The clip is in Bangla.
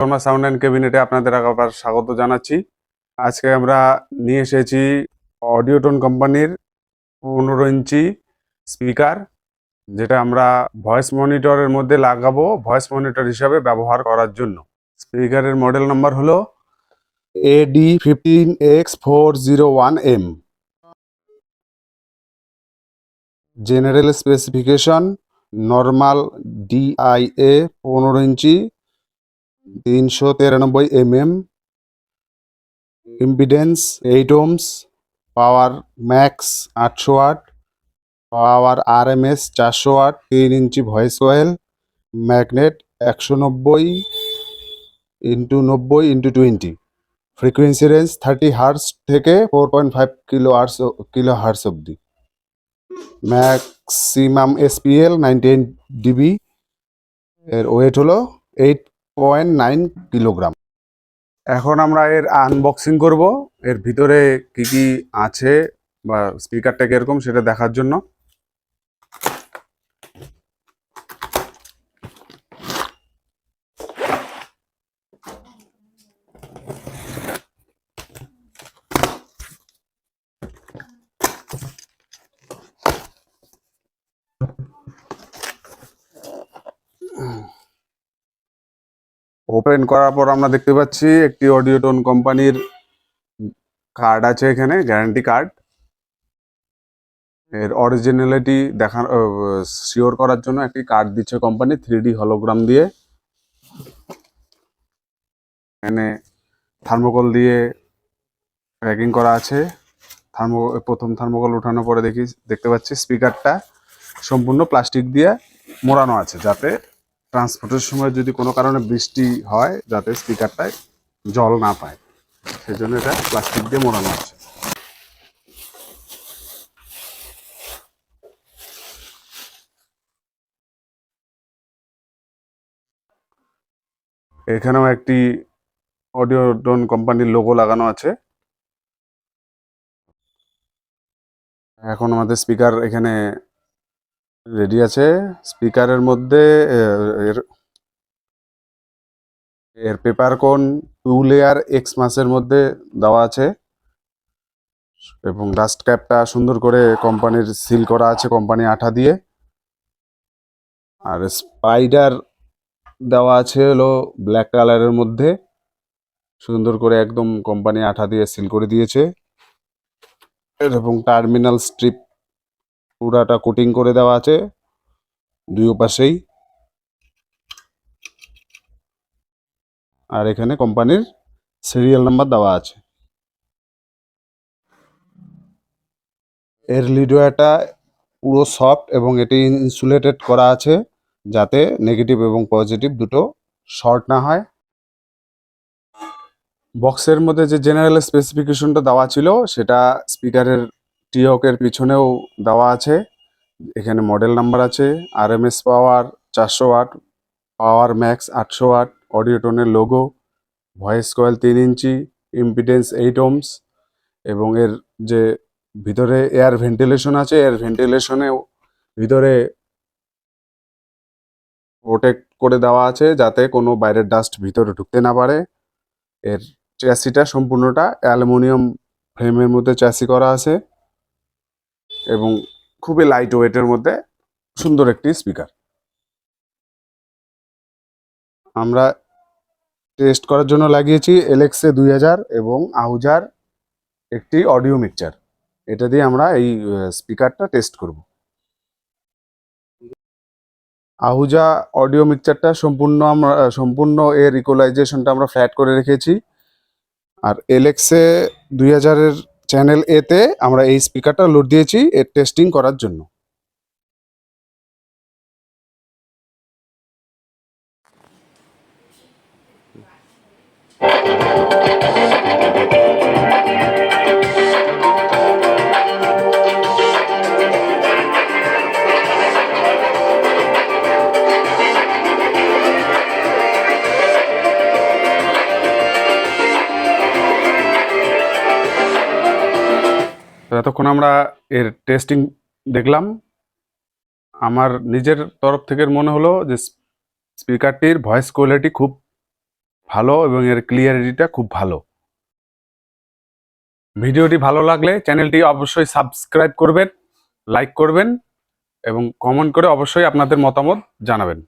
শর্মা সাউন্ড অ্যান্ড ক্যাবিনেটে আপনাদের আবার স্বাগত জানাচ্ছি। আজকে আমরা নিয়ে এসেছি অডিওটোন কোম্পানির 15 ইঞ্চি স্পিকার, যেটা আমরা ভয়েস মনিটরের মধ্যে লাগাবো, ভয়েস মনিটর হিসাবে ব্যবহার করার জন্য। স্পিকারের মডেল নাম্বার হলো AD15X401M। General specification normal DIA 15 inch 393 mm, impedance 8 ohms, power max 800 watt, power RMS 400 watt, 3 inch voice coil, magnet 190x90x20, frequency range 30 hertz থেকে 4.5 কিলো হার্টজ অবধি, ম্যাক্সিমাম SPL 19 dB, এর ওয়েট হলো 8.9 কিলোগ্রাম। এখন আমরা এর আনবক্সিং করব, এর ভিতরে কি কি আছে বা স্পিকারটা কিরকম সেটা দেখার জন্য। ওপেন করার পর আমরা দেখতে পাচ্ছি একটি অডিওটোন কোম্পানির কার্ড আছে, এখানে গ্যারান্টি কার্ড। এর অরিজিনালিটি শিওর করার জন্য একটি কার্ড দিচ্ছে কোম্পানি 3D হলোগ্রাম দিয়ে। এখানে থার্মোকল দিয়ে প্যাকিং করা আছে। প্রথম থার্মোকল ওঠানোর পরে দেখতে পাচ্ছি স্পিকারটা সম্পূর্ণ প্লাস্টিক দিয়ে মোড়ানো আছে, যাতে ট্রান্সপোর্টের সময় যদি কোনো কারণে বৃষ্টি হয় যাতে স্পিকারটায় জল না পায়, সেজন্য এটা প্লাস্টিক দিয়ে মোড়ানো আছে। এখানেও একটি অডিওটোন কোম্পানির লোগো লাগানো আছে। এখন আমাদের স্পিকার এখানে রেডি আছে। স্পিকারের মধ্যে এর পেপার কোন 2 লেয়ার এক্স মাসের মধ্যে দেওয়া আছে, এবং ডাস্ট ক্যাপটা সুন্দর করে কোম্পানির সিল করা আছে কোম্পানি আঠা দিয়ে। আর স্পাইডার দেওয়া আছে হলো ব্ল্যাক কালারের মধ্যে, সুন্দর করে একদম কোম্পানি আঠা দিয়ে সিল করে দিয়েছে। এবং টার্মিনাল স্ট্রিপ পুরাটা কোটিং করে দেওয়া আছে দুই পাশেই। আর এখানে কোম্পানির সিরিয়াল নাম্বার দেওয়া আছে। এর লিডওয়্যারটা পুরো সফট এবং এটি ইনসুলেটেড করা আছে, যাতে নেগেটিভ এবং পজিটিভ দুটো শর্ট না হয়। বক্সের মধ্যে যে জেনারেল স্পেসিফিকেশনটা দেওয়া ছিল সেটা স্পিকারের টিওকের পিছনেও দেওয়া আছে। এখানে মডেল নাম্বার আছে, RMS power 400 watt, power max 800 watt, অডিওটোনের logo, voice coil 3 inch, impedance 8 ohms, এবং এর যে ভিতরে এয়ার ভেন্টিলেশন আছে, এয়ার ভেন্টিলেশনেও ভিতরে প্রোটেক্ট করে দেওয়া আছে যাতে কোনো বাইরের ডাস্ট ভিতরে ঢুকতে না পারে। এর চ্যাসিটা সম্পূর্ণটা অ্যালুমিনিয়াম ফ্রেমের মধ্যে চ্যাসি করা আছে, এবং খুবই লাইট ওয়েটের মধ্যে সুন্দর একটি স্পিকার। আমরা টেস্ট করার জন্য লাগিয়েছি এলেক্সে 2000 এবং আহুজার একটি অডিও মিক্সচার। এটা দিয়ে আমরা এই স্পিকারটা টেস্ট করব। আহুজা অডিও মিক্সচারটা সম্পূর্ণ এর ইকুয়ালাইজেশনটা আমরা ফ্ল্যাট করে রেখেছি। আর এলেক্সে 2000-এর চ্যানেল এতে আমরা এই স্পিকারটা লোড দিয়েছি এর টেস্টিং করার জন্য। তো এতক্ষণ আমরা এর টেস্টিং দেখলাম। আমার নিজের তরফ থেকে মনে হলো যে স্পিকারটির ভয়েস কোয়ালিটি খুব ভালো এবং এর ক্লিয়ারিটিটা খুব ভালো। ভিডিওটি ভালো লাগলে চ্যানেলটি অবশ্যই সাবস্ক্রাইব করবেন, লাইক করবেন এবং কমেন্ট করে অবশ্যই আপনাদের মতামত জানাবেন।